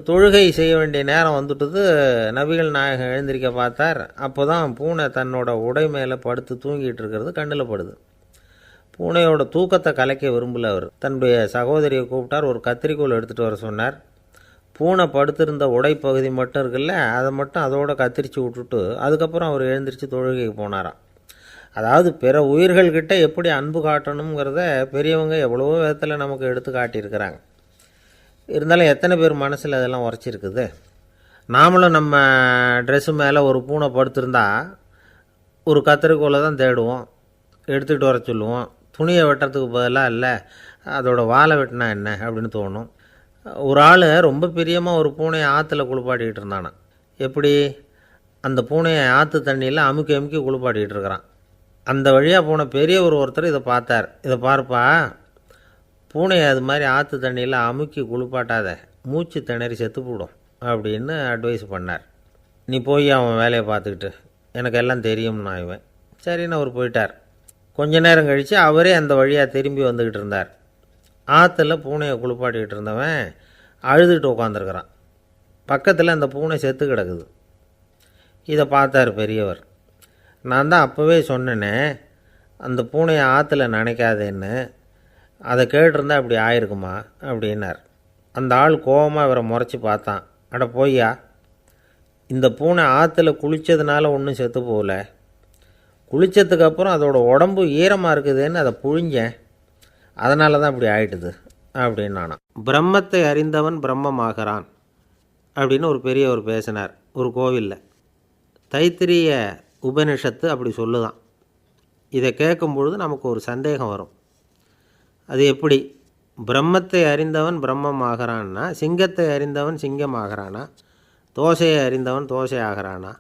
தொழுகை செய்ய வேண்டிய நேரம் வந்துட்டது. நபிகள் நாயகம் எழுந்திருக்க பார்த்தார். அப்போ தான் பூனை தன்னோட உடை மேலே படுத்து தூங்கிட்டு இருக்கிறது கண்ணில் படுது. பூனையோட தூக்கத்தை கலைக்க விரும்பல அவர். தன்னுடைய சகோதரியை கூப்பிட்டார், ஒரு கத்திரிக்கோல் எடுத்துகிட்டு வர சொன்னார். பூனை படுத்திருந்த உடைப்பகுதி மட்டும் இருக்குல்ல, அதை மட்டும் அதோட கத்திரிச்சு விட்டுட்டு அதுக்கப்புறம் அவர் எழுந்திரிச்சு தொழுகைக்கு போனாராம். அதாவது பிற உயிர்கள்கிட்ட எப்படி அன்பு காட்டணுங்கிறத பெரியவங்க எவ்வளவோ விதத்தில் நமக்கு எடுத்து காட்டியிருக்கிறாங்க. இருந்தாலும் எத்தனை பேர் மனசில் அதெல்லாம் உரைச்சிருக்குது? நாமளும் நம்ம ட்ரெஸ்ஸு மேலே ஒரு பூனை படுத்திருந்தா ஒரு கத்திரிக்கோலை தான் தேடுவோம், எடுத்துக்கிட்டு வர சொல்லுவோம். துணியை வெட்டுறதுக்கு பதிலாக இல்லை அதோட வாழை வெட்டினா என்ன அப்படின்னு தோணும். ஒரு ஆள் ரொம்ப பிரியமாக ஒரு பூனையை ஆற்றுல குளிப்பாட்டிக்கிட்டு இருந்தானா. எப்படி? அந்த பூனையை ஆற்று தண்ணியில் அமுக்கி அமுக்கி குளிப்பாட்டிக்கிட்டு இருக்கிறான். அந்த வழியாக போன பெரியவர் ஒருத்தர் இதை பார்த்தார். இதை பார்ப்பா, பூனையை அது மாதிரி ஆற்று தண்ணியில் அமுக்கி குளிப்பாட்டாத, மூச்சு திணறி செத்து போடும் அப்படின்னு அட்வைஸ் பண்ணார். நீ போய் அவன் வேலையை பார்த்துக்கிட்டு, எனக்கு எல்லாம் தெரியும்னா இவன். சரின்னு அவர் போயிட்டார். கொஞ்ச நேரம் கழித்து அவரே அந்த வழியாக திரும்பி வந்துக்கிட்டு இருந்தார். ஆற்றுல பூனையை குளிப்பாட்டிக்கிட்டு இருந்தவன் அழுதுகிட்டு உட்காந்துருக்கிறான். பக்கத்தில் அந்த பூனை செத்து கிடக்குது. இதை பார்த்தார் பெரியவர். நான் தான் அப்போவே சொன்னேனே அந்த பூனையை ஆற்றுல நினைக்காதேன்னு, அதை கேட்டிருந்தா அப்படி ஆயிருக்குமா அப்படின்னார். அந்த ஆள் கோபமாக இவரை முறைச்சி பார்த்தான். அட போய்யா, இந்த பூனை ஆற்றுல குளித்ததுனால ஒன்றும் செத்து போகல, குளித்ததுக்கப்புறம் அதோட உடம்பு ஈரமாக இருக்குதுன்னு அதை புழிஞ்சேன், அதனால தான் அப்படி ஆயிட்டுது அப்படின்னானா. பிரம்மத்தை அறிந்தவன் பிரம்மமாகிறான் அப்படின்னு ஒரு பெரியவர் பேசினார் ஒரு கோவிலில். தைத்திரிய உபனிஷத்து அப்படி சொல்லுதான். இதை கேட்கும் பொழுது நமக்கு ஒரு சந்தேகம் வரும். அது எப்படி? பிரம்மத்தை அறிந்தவன் பிரம்மம் ஆகிறான்னா, சிங்கத்தை அறிந்தவன் சிங்கம் ஆகிறானா, தோசையை அறிந்தவன் தோசை ஆகிறானா?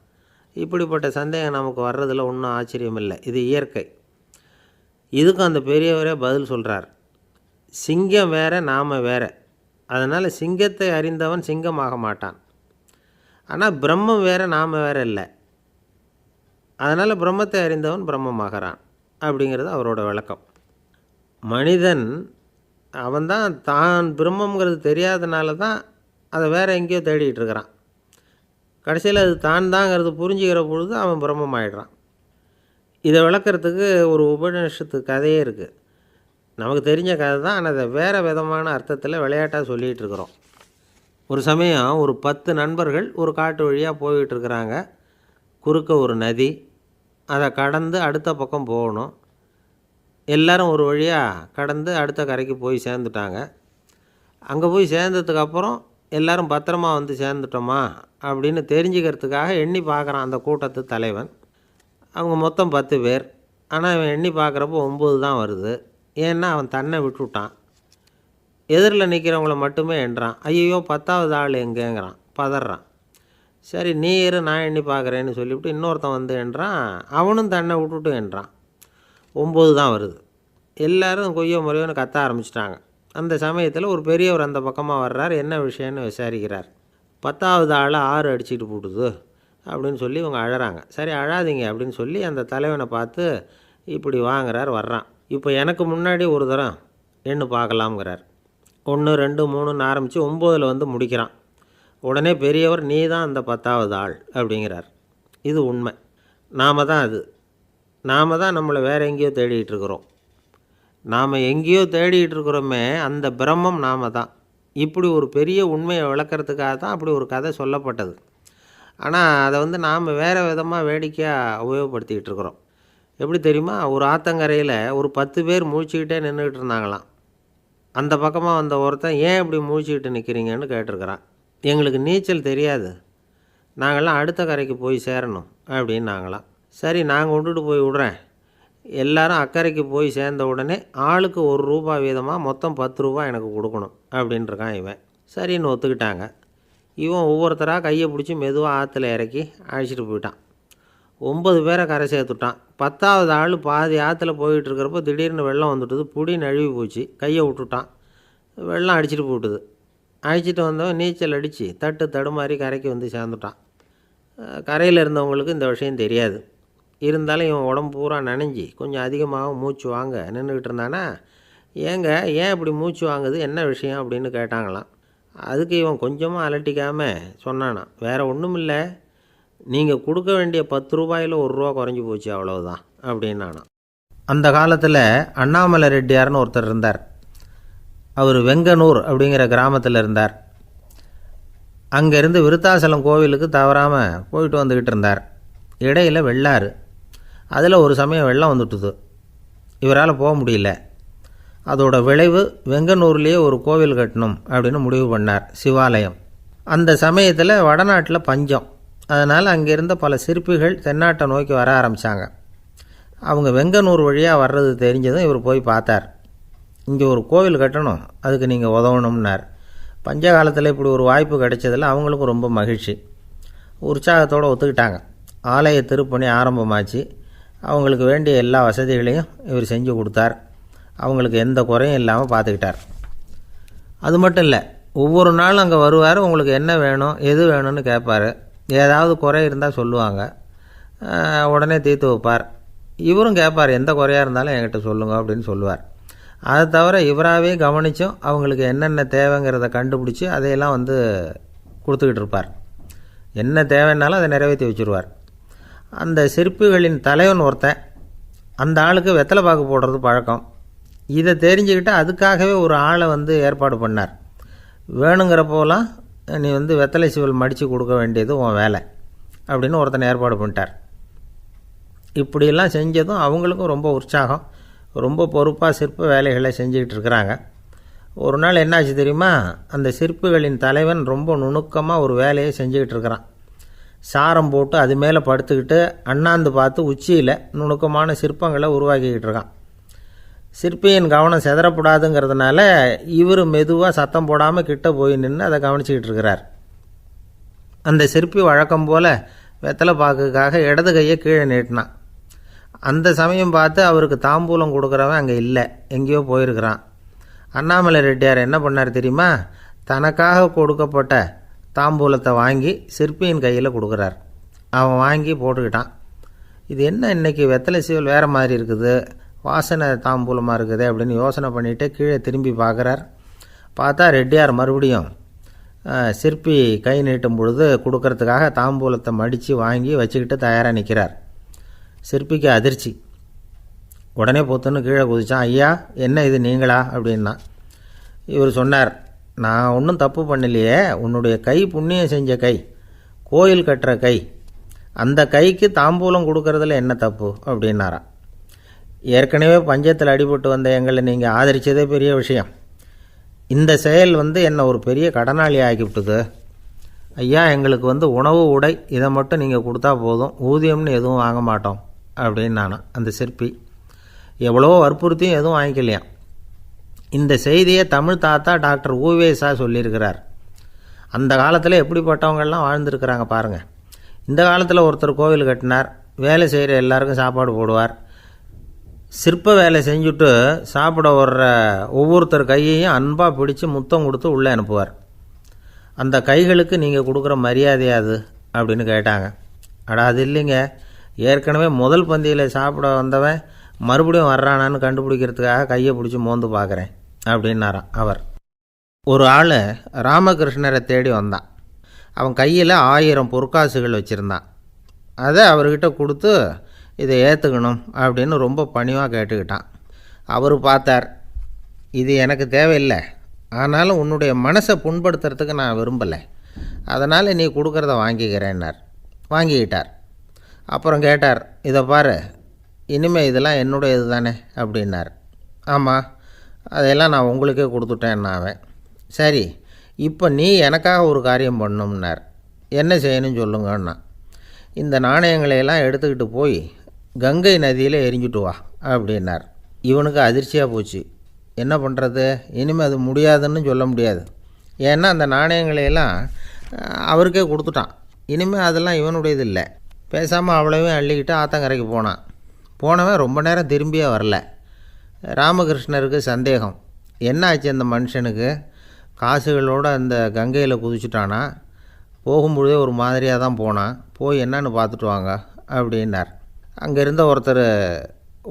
இப்படிப்பட்ட சந்தேகம் நமக்கு வர்றதில் ஒன்றும் ஆச்சரியம் இல்லை. இது இயற்கை. இதுக்கும் அந்த பெரியவரே பதில் சொல்கிறார். சிங்கம் வேற, நாம் வேற. அதனால் சிங்கத்தை அறிந்தவன் சிங்கம் ஆக மாட்டான். ஆனால் பிரம்மம் வேறு, நாம் வேறு இல்லை. அதனால் பிரம்மத்தை அறிந்தவன் பிரம்மம் ஆகிறான் அப்படிங்கிறது அவரோட விளக்கம். மனிதன் அவன்தான் தான் பிரம்மங்கிறது தெரியாதனால தான் அதை வேறு எங்கேயோ தேடிகிட்டு இருக்கிறான். கடைசியில் அது தான் தாங்கிறது புரிஞ்சுக்கிற பொழுது அவன் பிரம்மம் ஆகிடுறான். இதை விளக்கிறதுக்கு ஒரு உபநிஷத்து கதையே இருக்குது. நமக்கு தெரிஞ்ச கதை தான், ஆனால் அதை வேறு விதமான அர்த்தத்தில் விளையாட்டாக சொல்லிகிட்டு இருக்கிறோம். ஒரு சமயம் ஒரு 10 நண்பர்கள் ஒரு காட்டு வழியாக போய்கிட்டு இருக்கிறாங்க. குறுக்க ஒரு நதி, அதை கடந்து அடுத்த பக்கம் போகணும். எல்லோரும் ஒரு வழியாக கடந்து அடுத்த கரைக்கு போய் சேர்ந்துட்டாங்க. அங்கே போய் சேர்ந்ததுக்கப்புறம் எல்லோரும் பத்திரமா வந்து சேர்ந்துட்டோமா அப்படின்னு தெரிஞ்சுக்கிறதுக்காக எண்ணி பார்க்குறான் அந்த கூட்டத்து தலைவன். அவங்க மொத்தம் 10 பேர். ஆனால் இவன் எண்ணி பார்க்குறப்போ 9 தான் வருது. ஏன்னா அவன் தன்னை விட்டுவிட்டான். எதிரில் நிற்கிறவங்கள மட்டுமே எண்ணுறான். ஐயோ 10வது ஆள் எங்கேங்கிறான், பதறான். சரி நீ இரு, நான் எண்ணி பார்க்குறேன்னு சொல்லிவிட்டு இன்னொருத்தன் வந்து எண்ணுறான். அவனும் தன்னை விட்டுட்டு எண்ணுறான். 9 தான் வருது. எல்லோரும் கொய்யோ முறையோன்னு கத்த ஆரம்பிச்சிட்டாங்க. அந்த சமயத்தில் ஒரு பெரியவர் அந்த பக்கமாக வர்றார். என்ன விஷயம்னு விசாரிக்கிறார். 10வது ஆள் 6 அடிச்சுட்டு போட்டுது அப்படின்னு சொல்லி இவங்க அழறாங்க. சரி அழாதீங்க அப்படின்னு சொல்லி அந்த தலைவனை பார்த்து இப்படி வாங்குறார். வர்றான். இப்போ எனக்கு முன்னாடி ஒரு தரம் எண்ணு பார்க்கலாம்ங்கிறார். 1 2 3ன்னு ஆரம்பித்து 9ல் வந்து முடிக்கிறான். உடனே பெரியவர் நீ தான் அந்த 10வது ஆள் அப்படிங்கிறார். இது உண்மை. நாம் தான் அது. நாம் தான் நம்மளை வேறு எங்கேயோ தேடிகிட்டு இருக்கிறோம். நாம் எங்கேயோ தேடிகிட்டு இருக்கிறோமே, அந்த பிரம்மம் நாம் தான். இப்படி ஒரு பெரிய உண்மையை விளக்கிறதுக்காக தான் அப்படி ஒரு கதை சொல்லப்பட்டது. ஆனால் அதை வந்து நாம் வேறு விதமாக வேடிக்கையாக உபயோகப்படுத்திக்கிட்டு இருக்கிறோம். எப்படி தெரியுமா? ஒரு ஆத்தங்கரையில் ஒரு 10 பேர் முழிச்சுக்கிட்டே நின்றுக்கிட்டு இருந்தாங்களாம். அந்த பக்கமாக வந்த ஒருத்தன் ஏன் இப்படி முழிச்சுக்கிட்டு நிற்கிறீங்கன்னு கேட்டிருக்கிறான். எங்களுக்கு நீச்சல் தெரியாது, நாங்கள்லாம் அடுத்த கரைக்கு போய் சேரணும் அப்படின்னு நாங்களாம். சரி நான் கொண்டுட்டு போய் விடுறேன். எல்லாரும் அக்கறைக்கு போய் சேர்ந்த உடனே ஆளுக்கு ₹1 வீதமாக மொத்தம் ₹10 எனக்கு கொடுக்கணும் அப்படின்ட்டுருக்கான் இவன். சரின்னு ஒத்துக்கிட்டாங்க. இவன் ஒவ்வொருத்தராக கையை பிடிச்சி மெதுவாக ஆற்றுல இறக்கி அழைச்சிட்டு போயிட்டான். 9 பேரை கரை சேர்த்துட்டான். 10வது ஆள் பாதி ஆற்றுல போயிட்டு இருக்கிறப்போ திடீர்னு வெள்ளம் வந்துட்டுது. புடி நழுவி போச்சு. கையை விட்டுட்டான். வெள்ளம் அடிச்சிட்டு போட்டுது. அழைச்சிட்டு வந்தவன் நீச்சல் அடித்து தடுமாறி கரைக்கு வந்து சேர்ந்துட்டான். கரையில் இருந்தவங்களுக்கு இந்த விஷயம் தெரியாது. இருந்தாலும் இவன் உடம்பு பூரா நனைஞ்சி கொஞ்சம் அதிகமாக மூச்சு வாங்க நின்றுக்கிட்டு இருந்தானா, ஏங்க ஏன் இப்படி மூச்சு வாங்குது, என்ன விஷயம் அப்படின்னு கேட்டாங்களாம். அதுக்கு இவன் கொஞ்சமாக அலட்டிக்காமல் சொன்னானா, வேறு ஒன்றும் இல்லை, நீங்கள் கொடுக்க வேண்டிய ₹10 ₹1 குறைஞ்சி போச்சு அவ்வளவுதான் அப்படின்னானா. அந்த காலத்தில் அண்ணாமலை ரெட்டியார்னு ஒருத்தர் இருந்தார். அவர் வெங்கனூர் அப்படிங்கிற கிராமத்தில் இருந்தார். அங்கேருந்து விருத்தாசலம் கோவிலுக்கு தவறாமல் போயிட்டு வந்துக்கிட்டு இருந்தார். இடையில் வெள்ளாறு. அதில் ஒரு சமயம் வெள்ளம் வந்துட்டுது. இவரால் போக முடியல. அதோட விளைவு வெங்கனூர்லேயே ஒரு கோவில் கட்டணும் அப்படின்னு முடிவு பண்ணார், சிவாலயம். அந்த சமயத்தில் வடநாட்டில் பஞ்சம். அதனால் அங்கே இருந்த பல சிற்பிகள் தென்னாட்டை நோக்கி வர ஆரம்பித்தாங்க. அவங்க வெங்கனூர் வழியாக வர்றது தெரிஞ்சதும் இவர் போய் பார்த்தார். இங்கே ஒரு கோவில் கட்டணும், அதுக்கு நீங்கள் உதவணும்னார். பஞ்ச காலத்தில் இப்படி ஒரு வாய்ப்பு கிடைச்சதில் அவங்களுக்கும் ரொம்ப மகிழ்ச்சி. உற்சாகத்தோடு ஒத்துக்கிட்டாங்க. ஆலய திருப்பணி ஆரம்பமாச்சு. அவங்களுக்கு வேண்டிய எல்லா வசதிகளையும் இவர் செஞ்சு கொடுத்தார். அவங்களுக்கு எந்த குறையும் இல்லாமல் பார்த்துக்கிட்டார். அது மட்டும் இல்லை, ஒவ்வொரு நாளும் அங்கே வருவார். உங்களுக்கு என்ன வேணும் எது வேணும்னு கேட்பார். ஏதாவது குறை இருந்தால் சொல்லுவாங்க, உடனே தீர்த்து வைப்பார். இவரும் கேட்பார், எந்த குறையாக இருந்தாலும் என்கிட்ட சொல்லுங்க அப்படின்னு சொல்லுவார். அதை தவிர இவராகவே கவனித்தும் அவங்களுக்கு என்னென்ன தேவைங்கிறத கண்டுபிடிச்சி அதையெல்லாம் வந்து கொடுத்துக்கிட்டு இருப்பார். என்ன தேவைன்னாலும் அதை நிறைவேற்றி வச்சுருவார். அந்த சிற்பிகளின் தலைவன் ஒருத்தன், அந்த ஆளுக்கு வெத்தலை பாக்கு போடுறது பழக்கம். இதை தெரிஞ்சுக்கிட்டு அதுக்காகவே ஒரு ஆளை வந்து ஏற்பாடு பண்ணார். வேணுங்கிறப்போலாம் நீ வந்து வெத்தலை சிவல் மடித்து கொடுக்க வேண்டியது உன் வேலை அப்படின்னு ஒருத்தனை ஏற்பாடு பண்ணிட்டார். இப்படியெல்லாம் செஞ்சதும் அவங்களுக்கும் ரொம்ப உற்சாகம். ரொம்ப பொறுப்பாக சிற்ப வேலைகளை செஞ்சுக்கிட்டு இருக்கிறாங்க. ஒரு நாள் என்னாச்சு தெரியுமா? அந்த சிற்பிகளின் தலைவன் ரொம்ப நுணுக்கமாக ஒரு வேலையை செஞ்சுக்கிட்டு இருக்கிறான். சாரம் போட்டு அது மேலே படுத்துக்கிட்டு அண்ணாந்து பார்த்து உச்சியில் நுணுக்கமான சிற்பங்களை உருவாக்கிக்கிட்டு இருக்கான். சிற்பியின் கவனம் சிதறப்படாதுங்கிறதுனால இவர் மெதுவாக சத்தம் போடாமல் கிட்ட போய் நின்று அதை கவனிச்சிக்கிட்டு இருக்கிறார். அந்த சிற்பி வழக்கம் போல் வெத்தலை பாக்குக்காக இடது கையை கீழே நீட்டினான். அந்த சமயம் பார்த்து அவருக்கு தாம்பூலம் கொடுக்குறவன் அங்கே இல்லை, எங்கேயோ போயிருக்கிறான். அண்ணாமலை ரெட்டியார் என்ன பண்ணார் தெரியுமா? தனக்காக கொடுக்கப்பட்ட தாம்பூலத்தை வாங்கி சிற்பியின் கையில் கொடுக்குறார். அவன் வாங்கி போட்டுக்கிட்டான். இது என்ன இன்னைக்கு வெத்தலை சீவல் வேறு மாதிரி இருக்குது, வாசனை தாம்பூலமாக இருக்குது அப்படின்னு யோசனை பண்ணிவிட்டு கீழே திரும்பி பார்க்குறார். பார்த்தா ரெட்டியார் மறுபடியும் சிற்பி கை நீட்டும் பொழுது கொடுக்கறதுக்காக தாம்பூலத்தை மடித்து வாங்கி வச்சுக்கிட்டு தயாராக நிற்கிறார். சிற்பிக்கு அதிர்ச்சி. உடனே பொத்துன்னு கீழே குதிச்சான். ஐயா, என்ன இது நீங்களா அப்படின்னா. இவர் சொன்னார், நான் ஒன்றும் தப்பு பண்ணலையே, உன்னுடைய கை புண்ணியம் செஞ்ச கை, கோயில் கட்டுற கை, அந்த கைக்கு தாம்பூலம் கொடுக்கறதுல என்ன தப்பு அப்படின்னாராம். ஏற்கனவே பஞ்சத்தில் அடிபட்டு வந்த எங்களை நீங்கள் ஆதரித்ததே பெரிய விஷயம். இந்த செயல் என்னை ஒரு பெரிய கடனாளி ஆக்கிவிட்டுது. ஐயா, எங்களுக்கு உணவு உடை இதை மட்டும் நீங்கள் கொடுத்தா போதும், ஊதியம்னு எதுவும் வாங்க மாட்டோம் அப்படின்னு நானும். அந்த சிற்பி எவ்வளவோ வற்புறுத்தியும் எதுவும் வாங்கிக்கலையாம். இந்த செய்தியை தமிழ் தாத்தா டாக்டர் ஊவேசா சொல்லியிருக்கிறார். அந்த காலத்தில் எப்படிப்பட்டவங்கள்லாம் வாழ்ந்துருக்கிறாங்க பாருங்கள். இந்த காலத்தில் ஒருத்தர் கோவில் கட்டினார், வேலை செய்கிற எல்லாருக்கும் சாப்பாடு போடுவார். சிற்ப வேலை செஞ்சுட்டு சாப்பிட வர்ற ஒவ்வொருத்தர் கையையும் அன்பாக பிடிச்சி முத்தம் கொடுத்து உள்ளே அனுப்புவார். அந்த கைகளுக்கு நீங்கள் கொடுக்குற மரியாதையாது அப்படின்னு கேட்டாங்க. அது இல்லைங்க, ஏற்கனவே முதல் பந்தியில் சாப்பிட வந்தவன் மறுபடியும் வர்றானான்னு கண்டுபிடிக்கிறதுக்காக கையை பிடிச்சி மோந்து பார்க்குறேன் அப்படின்னாராம் அவர். ஒரு ஆள் ராமகிருஷ்ணரை தேடி வந்தான். அவன் கையில் 1000 பொற்காசுகள் வச்சுருந்தான். அதை அவர்கிட்ட கொடுத்து இதை ஏற்றுக்கணும் அப்படின்னு ரொம்ப பணிவாக கேட்டுக்கிட்டான். அவர் பார்த்தார், இது எனக்கு தேவையில்லை, ஆனாலும் உன்னுடைய மனசை புண்படுத்துறதுக்கு நான் விரும்பலை, அதனால் நீ கொடுக்குறத வாங்கிக்கிறேன்னார். வாங்கிக்கிட்டார். அப்புறம் கேட்டார், இதை பாரு, இனிமேல் இதெல்லாம் என்னுடைய இது தானே அப்படின்னார். ஆமாம், அதையெல்லாம் நான் உங்களுக்கே கொடுத்துட்டேன் அவன். சரி, இப்போ நீ எனக்காக ஒரு காரியம் பண்ணணும்னார். என்ன செய்யணும்னு சொல்லுங்கன்னா, இந்த நாணயங்களையெல்லாம் எடுத்துக்கிட்டு போய் கங்கை நதியில் எரிஞ்சுட்டு வா அப்படின்னார். இவனுக்கு அதிர்ச்சியாக போச்சு. என்ன பண்ணுறது, இனிமேல் அது முடியாதுன்னு சொல்ல முடியாது. ஏன்னா அந்த நாணயங்களையெல்லாம் அவருக்கே கொடுத்துட்டான். இனிமேல் அதெல்லாம் இவனுடையது இல்லை. பேசாமல் அவ்வளவையும் அள்ளிக்கிட்டு ஆத்தங்கரைக்கு போனான். போனவன் ரொம்ப நேரம் திரும்பியே வரல. ராமகிருஷ்ணருக்கு சந்தேகம், என்ன ஆச்சு அந்த மனுஷனுக்கு, காசுகளோடு அந்த கங்கையில் குதிச்சுட்டானா, போகும்பொழுதே ஒரு மாதிரியாக தான் போனான், போய் என்னன்னு பார்த்துட்டு வாங்க அப்படின்னார். அங்கே இருந்த ஒருத்தர்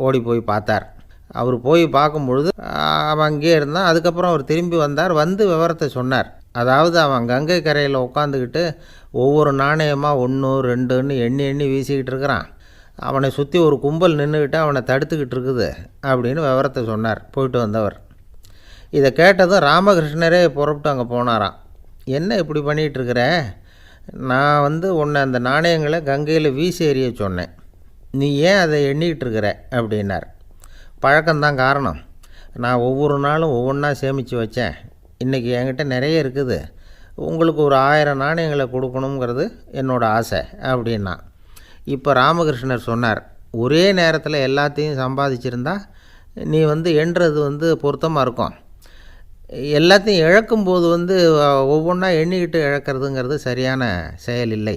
ஓடி போய் பார்த்தார். அவர் போய் பார்க்கும்பொழுது அவன் அங்கேயே இருந்தான். அதுக்கப்புறம் அவர் திரும்பி வந்தார். விவரத்தை சொன்னார். அதாவது அவன் கங்கை கரையில் உட்காந்துக்கிட்டு ஒவ்வொரு நாணயமாக 1 2ன்னு எண்ணி வீசிக்கிட்டு இருக்கிறான். அவனை சுற்றி ஒரு கும்பல் நின்றுக்கிட்டு அவனை தடுத்துக்கிட்டு இருக்குது அப்படின்னு விவரத்தை சொன்னார் போயிட்டு வந்தவர். இதை கேட்டதும் ராமகிருஷ்ணரே புறப்பட்டு அங்கே போனாராம். என்ன இப்படி பண்ணிகிட்ருக்கிற, நான் உன்னை அந்த நாணயங்களை கங்கையில் வீசி எறிய சொன்னேன், நீ ஏன் அதை எண்ணிக்கிட்டு இருக்கிற அப்படின்னார். பழக்கம்தான் காரணம், நான் ஒவ்வொரு நாளும் ஒவ்வொன்றா சேமித்து வச்சேன். இன்றைக்கி என்கிட்ட நிறைய இருக்குது, உங்களுக்கு ஒரு 1000 நாணயங்களை கொடுக்கணுங்கிறது என்னோடய ஆசை அப்படின்னா. இப்போ ராமகிருஷ்ணர் சொன்னார், ஒரே நேரத்தில் எல்லாத்தையும் சம்பாதிச்சிருந்தா நீ எண்ணுறது பொருத்தமாக இருக்கும். எல்லாத்தையும் இழக்கும்போது ஒவ்வொன்றா எண்ணிக்கிட்டு இழக்கிறதுங்கிறது சரியான செயல் இல்லை.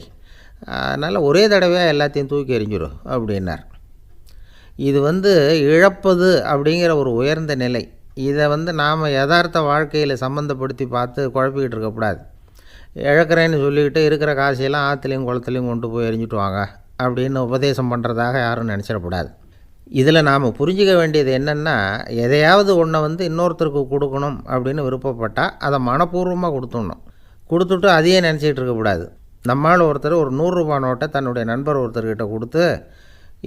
அதனால் ஒரே தடவையாக எல்லாத்தையும் தூக்கி எறிஞ்சிடும் அப்படின்னார். இது இழப்பது அப்படிங்கிற ஒரு உயர்ந்த நிலை. இதை நாம் யதார்த்த வாழ்க்கையில் சம்மந்தப்படுத்தி பார்த்து குழப்பிக்கிட்டு இருக்கக்கூடாது. இழக்கிறேன்னு சொல்லிக்கிட்டு இருக்கிற காசையெல்லாம் ஆற்றுலையும் குளத்துலையும் கொண்டு போய் எரிஞ்சிட்டு வாங்க அப்படின்னு உபதேசம் பண்ணுறதாக யாரும் நினச்சிடக்கூடாது. இதில் நாம் புரிஞ்சிக்க வேண்டியது என்னென்னா, எதையாவது ஒன்றை இன்னொருத்தருக்கு கொடுக்கணும் அப்படின்னு விருப்பப்பட்டால் அதை மனப்பூர்வமாக கொடுத்துடணும். கொடுத்துட்டு அதையே நினச்சிக்கிட்டு இருக்கக்கூடாது. நம்மால் ஒருத்தர் ஒரு 100 ரூபா நோட்டை தன்னுடைய நண்பர் ஒருத்தர்கிட்ட கொடுத்து,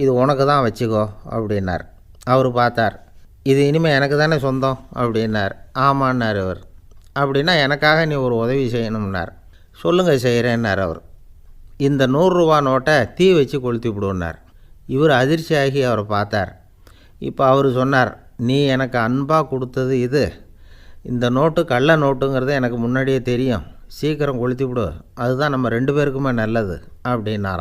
இது உனக்கு தான் வச்சுக்கோ அப்படின்னார். அவர் பார்த்தார், இது இனிமேல் எனக்கு தானே சொந்தம் அப்படின்னார். ஆமான்னார் அவர். அப்படின்னா எனக்காக நீ ஒரு உதவி செய்யணும்னார். சொல்லுங்கள் செய்கிறேன்னார் அவர். இந்த 100 ரூபா நோட்டை தீ வச்சு கொளுத்தி விடுன்னார். இவர் அதிர்ச்சியாகி அவரை பார்த்தார். இப்போ அவர் சொன்னார், நீ எனக்கு அன்பாக கொடுத்தது இது, இந்த நோட்டு கள்ள நோட்டுங்கிறது எனக்கு முன்னாடியே தெரியும், சீக்கிரம் கொளுத்தி விடு, அதுதான் நம்ம 2 பேருக்குமே நல்லது அப்படின்னாராம்.